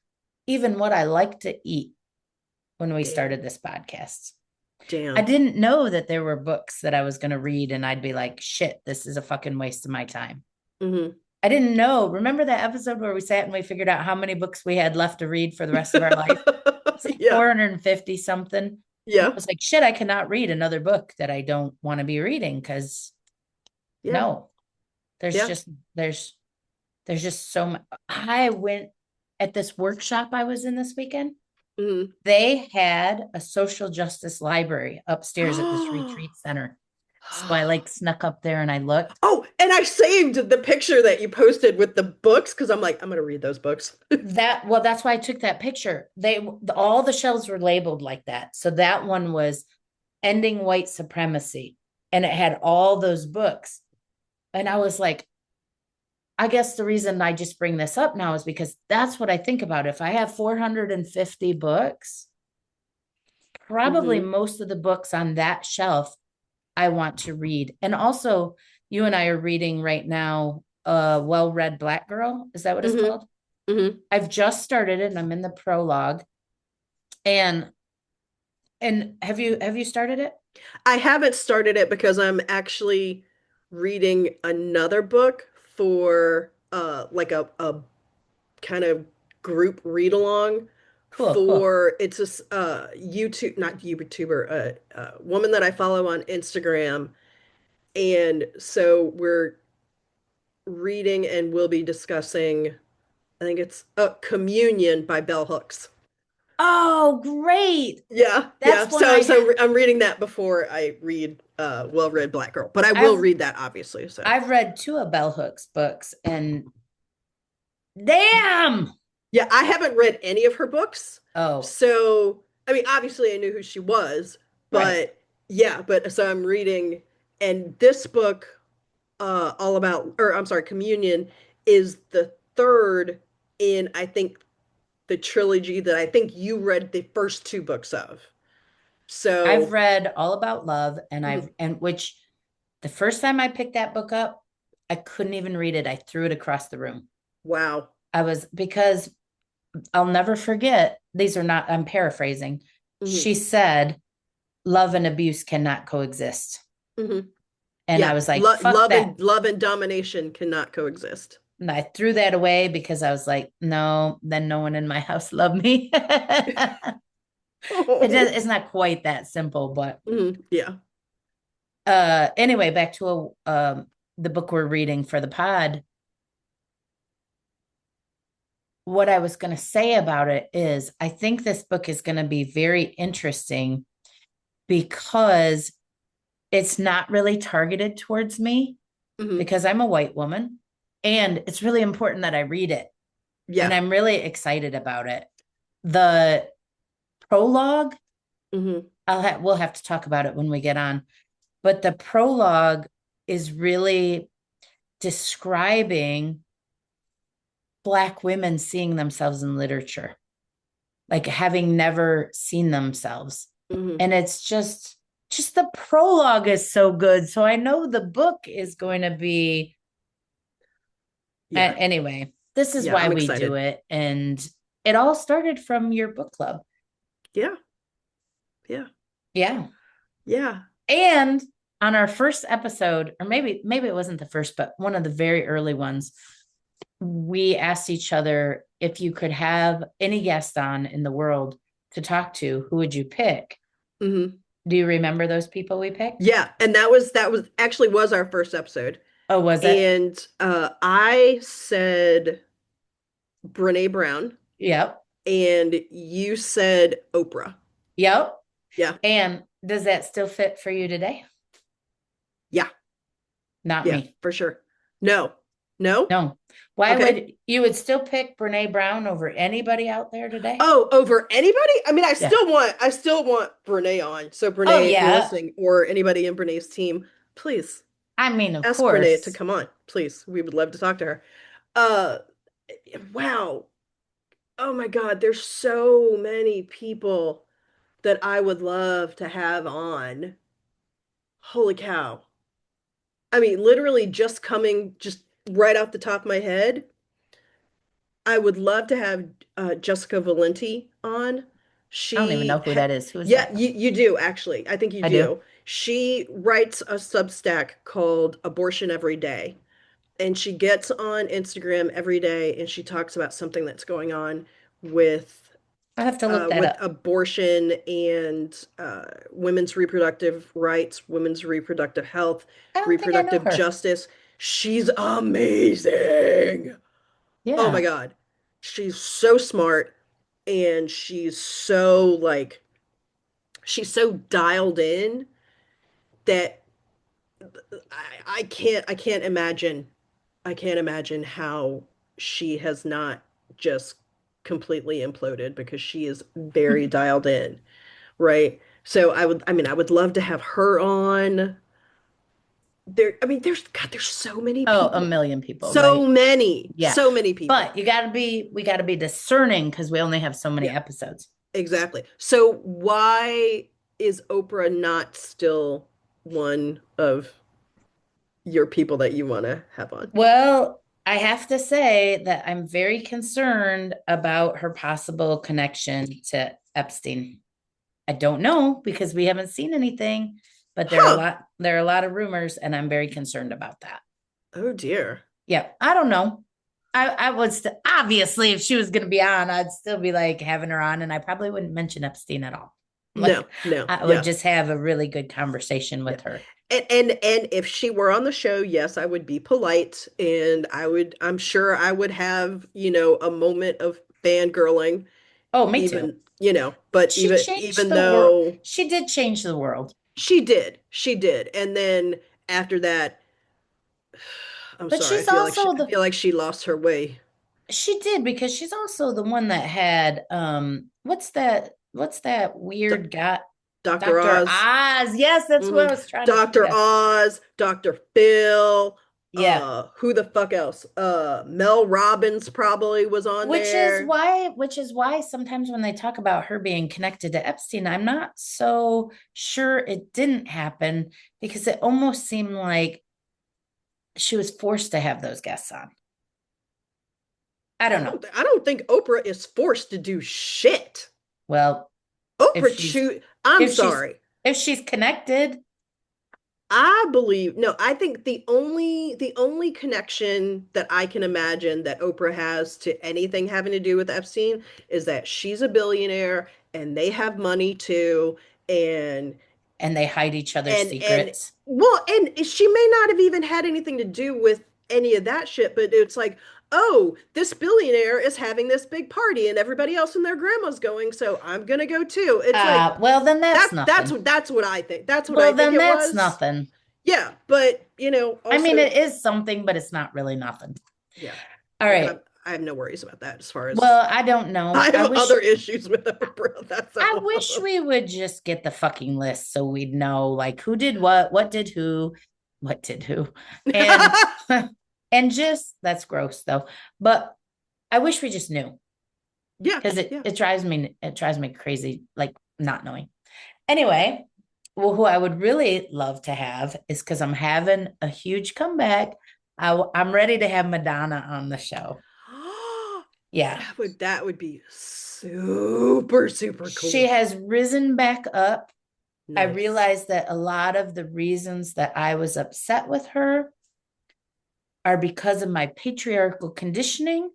even what I like to eat when we Damn. started this podcast. I Damn. didn't know that there were books that I was going to read and I'd be like, shit, this is a fucking waste of my time. Mm-hmm. I didn't know. Remember that episode where we sat and we figured out how many books we had left to read for the rest of our life? It's like Yeah. 450 something. And I Yeah. was like, shit, I cannot read another book that I don't want to be reading because Yeah. no, there's Yeah. just there's just so much. I went at this workshop I was in this weekend. Mm-hmm. They had a social justice library upstairs at this retreat center. So I like snuck up there and I looked. Oh, and I saved the picture that you posted with the books because I'm like, I'm gonna read those books. That's why I took that picture. All the shelves were labeled like that. So that one was Ending White Supremacy, and it had all those books. And I was like, I guess the reason I just bring this up now is because that's what I think about. If I have 450 books, probably Mm-hmm. most of the books on that shelf I want to read. And also, you and I are reading right now Well Read Black Girl. Is that what it's Mm-hmm. called? Mm-hmm. I've just started it and I'm in the prologue. And And have you started it? I haven't started it because I'm actually reading another book for like a kind of group read along Cool, cool. for it's this YouTube not YouTuber woman that I follow on Instagram, and so we're reading and we'll be discussing, I think it's Communion by Bell Hooks. Oh, great. Yeah, yeah. That's one I'm reading that before I read Well-Read Black Girl, but I will I've read that obviously. So I've read two of Bell Hooks books and damn. yeah, I haven't read any of her books. Oh, So I mean, obviously I knew who she was, right. but yeah, but so I'm reading, and this book, all about, or I'm sorry, Communion, is the third in, I think, the trilogy that I think you read the first two books of. I've So, read All About Love and mhm, which the first time I picked that book up, I couldn't even read it. I threw it across the room. wow. I was because I'll never forget, these are not, I'm paraphrasing. Hmm. She said, love and abuse cannot coexist. Hmm. And I Yeah, was like, fuck that. love and domination cannot coexist. And I threw that away because I was like, no, then no one in my house loved me. Oh. It's not quite that simple, but Mhm. Yeah. anyway, back to the book we're reading for the pod. What I was going to say about it is I think this book is going to be very interesting because it's not really targeted towards me Hmm. because I'm a white woman and it's really important that I read it and Yeah. I'm really excited about it. The prologue, Hmm. we'll have to talk about it when we get on, but the prologue is really describing Black women seeing themselves in literature, like having never seen themselves. Hmm. And it's just the prologue is so good. So I know the book is going to be Yeah. anyway, this is Yeah. why I'm we do excited. it. And it all started from your book club. Yeah. Yeah. Yeah. Yeah. And on our first episode, or maybe it wasn't the first, but one of the very early ones, we asked each other if you could have any guest on in the world to talk to, who would you pick? Hmm. Do you remember those people we picked? Yeah. And that was actually was our first episode. Oh, was it? And I said Brene Brown, Yep. and you said Oprah. Yep. Yeah. And does that still fit for you today? Yeah. Not Yeah, me. for sure. No. No? No. Why Okay. would you would still pick Brene Brown over anybody out there today? Oh, over anybody? I mean, Yeah. I still want Brene on. So Oh Brene, if you're yeah. listening, or anybody in Brene's team, please I mean, of ask Brene to course. come on. Please. We would love to talk to her. Uh wow. Oh my God, there's so many people that I would love to have on. Holy cow. I mean, literally just coming just right off the top of my head, I would love to have Jessica Valenti on. I don't even know She who ha that is. Who is Yeah, that? you do actually. I think you I do. do. She writes a Substack called Abortion Every Day, and she gets on Instagram every day and she talks about something that's going on with I have to look that with up. abortion and women's reproductive rights, women's reproductive health, I don't think I know reproductive her. justice. She's amazing. Oh my Yeah. God. She's so smart, and she's so dialed in that I can't imagine, I can't imagine how she has not just completely imploded, because she is very dialed in, right? So I mean, I would love to have her on. I mean, there's so many Oh, a people. million people, right? Yeah. So many people. But we gotta be discerning because we only have so many Yeah, episodes. exactly. So why is Oprah not still one of your people that you want to have on? Well, I have to say that I'm very concerned about her possible connection to Epstein. I don't know because we haven't seen anything, but Huh. there are a lot of rumors, and I'm very concerned about that. Oh dear. Yeah, I don't know. I would obviously, if she was going to be on, I'd still be like having her on, and I probably wouldn't mention Epstein at all. No, Like, no, I would yeah. just have a really good conversation Yeah. with her. And if she were on the show, yes, I would be polite and I'm sure I would have, a moment of fangirling, Oh, me too. even, but She changed even the world. though She did change the world, she did. And then after that, I'm but sorry, she's also I feel like she lost her way. she did because she's also the one that had what's that D weird guy, Dr. Dr. Oz, Oz. Yes, that's what hmm I was trying to think Dr. of. Oz, Dr. Phil, Yeah. who the fuck else? Mel Robbins probably was on there. Which is why sometimes when they talk about her being connected to Epstein, I'm not so sure it didn't happen because it almost seemed like she was forced to have those guests on. I don't know. I don't think Oprah is forced to do shit. Well, if Oprah she's choose. I'm if she's sorry. if she's connected, I believe no, I think the only connection that I can imagine that Oprah has to anything having to do with Epstein is that she's a billionaire and they have money too, and and they hide each other's and secrets. well, and she may not have even had anything to do with any of that shit, but it's like, oh, this billionaire is having this big party and everybody else and their grandma's going, so I'm gonna go too. It's like Well, then that's nothing. that's what I think. That's what I Well, think then it that's was. nothing. Yeah, but I mean, also, it is something, but it's not really nothing. yeah, All yeah, right. I have no worries about that as far as Well, I don't I know. have other issues with Oprah. That's I all. wish we would just get the fucking list so we'd know like who did what did who, what did who. And and just that's gross though. But I wish we just knew Yeah, because yeah. it drives me crazy like not knowing. Anyway, well, who I would really love to have is because I'm having a huge comeback. I'm ready to have Madonna on the show. Yeah. That would be super super She cool. has risen back up. I Nice. realized that a lot of the reasons that I was upset with her are because of my patriarchal conditioning,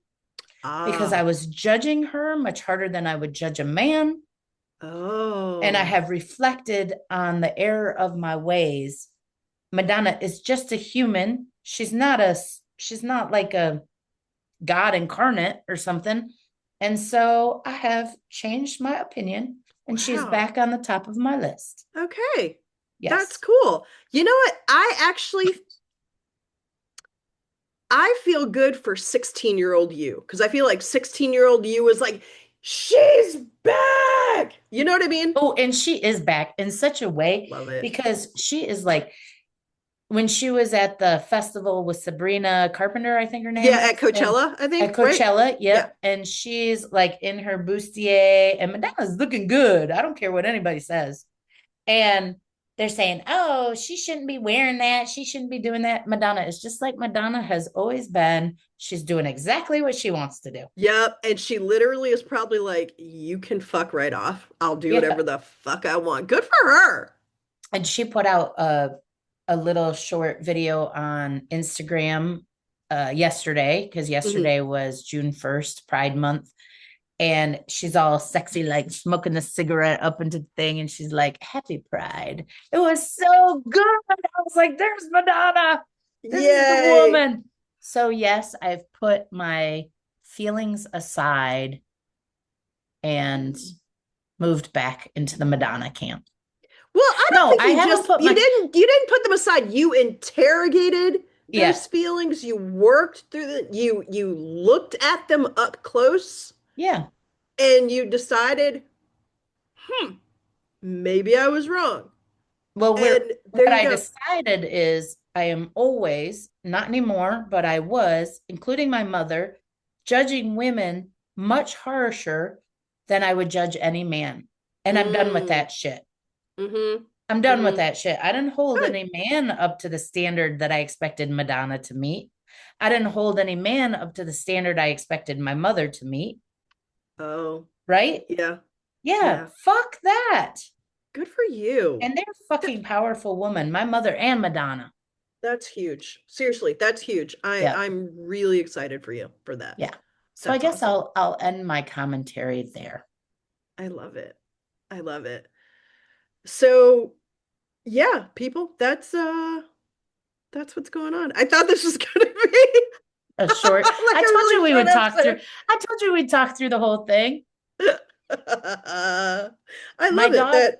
because I Ah. was judging her much harder than I would judge a man. And I Oh. have reflected on the error of my ways. Madonna is just a human. She's not like a God incarnate or something. And so I have changed my opinion and she's Wow. back on the top of my list. Okay. That's Yes. cool. You know what? I feel good for 16-year-old you because I feel like 16-year-old you was like, she's back. You know what I mean? Oh, and she is back in such a way Love it. because she is like when she was at the festival with Sabrina Carpenter, I think her name Yeah, at is, and Coachella, I at think, right? Coachella, Yeah. yep. And she's like in her bustier, and Madonna's looking good. I don't care what anybody says. And they're saying, oh, she shouldn't be wearing that. She shouldn't be doing that. Madonna is just like Madonna has always been. She's doing exactly what she wants to do. Yep. And she literally is probably like, you can fuck right off. I'll do Yeah. whatever the fuck I want. Good for her. And she put out a little short video on Instagram yesterday, because Hmm. yesterday was June 1st, Pride Month. And she's all sexy, like smoking the cigarette up into the thing. And she's like, Happy Pride. It was so good. I was like, There's Madonna. This is the Yay. woman. So, yes, I've put my feelings aside and moved back into the Madonna camp. Well, I don't No, think I haven't put my, you didn't put them aside. You interrogated yeah, those feelings. You worked through you looked at them up close yeah. and you decided, hmm, maybe I was wrong. Well, And there what you I go. decided is I am always, not anymore, but I was, including my mother, judging women much harsher than I would judge any man. And I'm done with Mm, that shit. mm-hmm. I'm done with Mm-hmm. that shit. I didn't hold Good. any man up to the standard that I expected Madonna to meet. I didn't hold any man up to the standard I expected my mother to meet, Oh, right? yeah. Yeah, Yeah. fuck that. Good for you. And they're Th- fucking powerful women. My mother and Madonna. That's huge. Seriously, that's huge. Yep. I'm really excited for you for that. Yeah. So I That's guess awesome. I'll end my commentary there. I love it. I love it. So, yeah, people, that's what's going on. I thought this was going to be A short. like I a told you really we short would talk through. episode. I told you we'd talk through the whole thing. I My love it dog, that,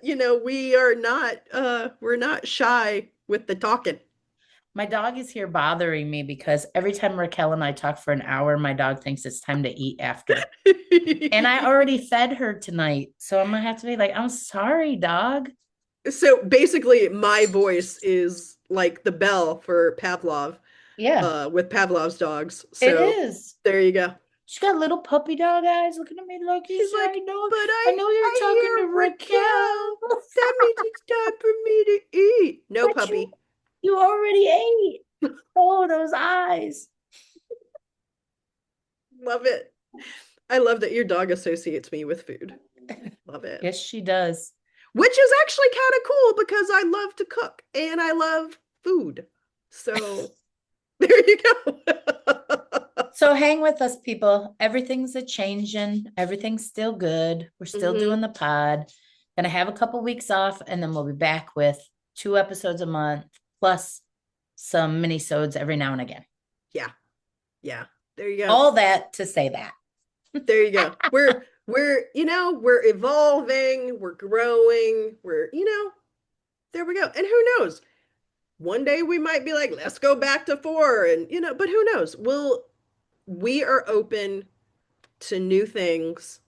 we're not shy with the talking. my dog is here bothering me because every time Raquel and I talk for an hour, my dog thinks it's time to eat after. And I already fed her tonight. So I'm gonna have to be like, I'm sorry, dog. So basically, my voice is like the bell for Pavlov, Yeah, with Pavlov's dogs. it So is. there you go. She's got little puppy dog eyes looking at me like you She's said, like, but I know you're talking I to hear Raquel. Raquel, That means it's time for me to eat. No, but you puppy. you already ate. Oh, those eyes. Love it. I love that your dog associates me with food. Love it. Yes, she does. Which is actually kind of cool because I love to cook and I love food. So there you go. So hang with us, people. Everything's a changing. Everything's still good. We're still doing Hmm. the pod. Gonna have a couple weeks off, and then we'll be back with 2 episodes a month, plus some mini-sodes every now and again. Yeah. Yeah. There you go. All that to say that. There you go. We're evolving, we're growing, there we go. And who knows? One day we might be like, let's go back to four and but who knows? We are open to new things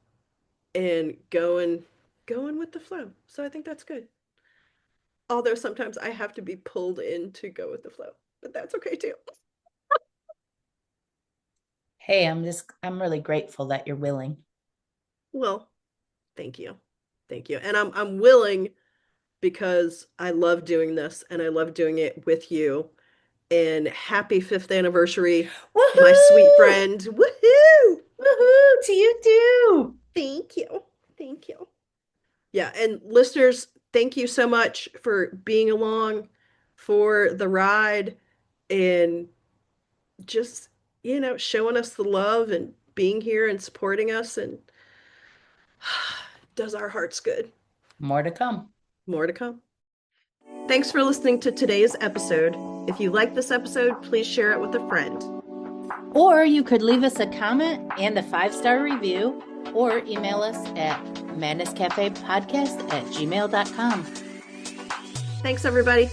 and going with the flow. So I think that's good. Although sometimes I have to be pulled in to go with the flow, but that's okay too. Hey, I'm really grateful that you're willing. Well, thank you. Thank you. And I'm willing because I love doing this and I love doing it with you. And happy fifth anniversary, my sweet Woohoo! friend. Woohoo! Woohoo! To you too. Thank you. Thank you. Yeah, and listeners, thank you so much for being along for the ride and just, showing us the love and being here and supporting us and does our hearts good. More to come. More to come. Thanks for listening to today's episode. If you like this episode, please share it with a friend. Or you could leave us a comment and a 5-star review, or email us at madnesscafepodcast@gmail.com. Thanks, everybody.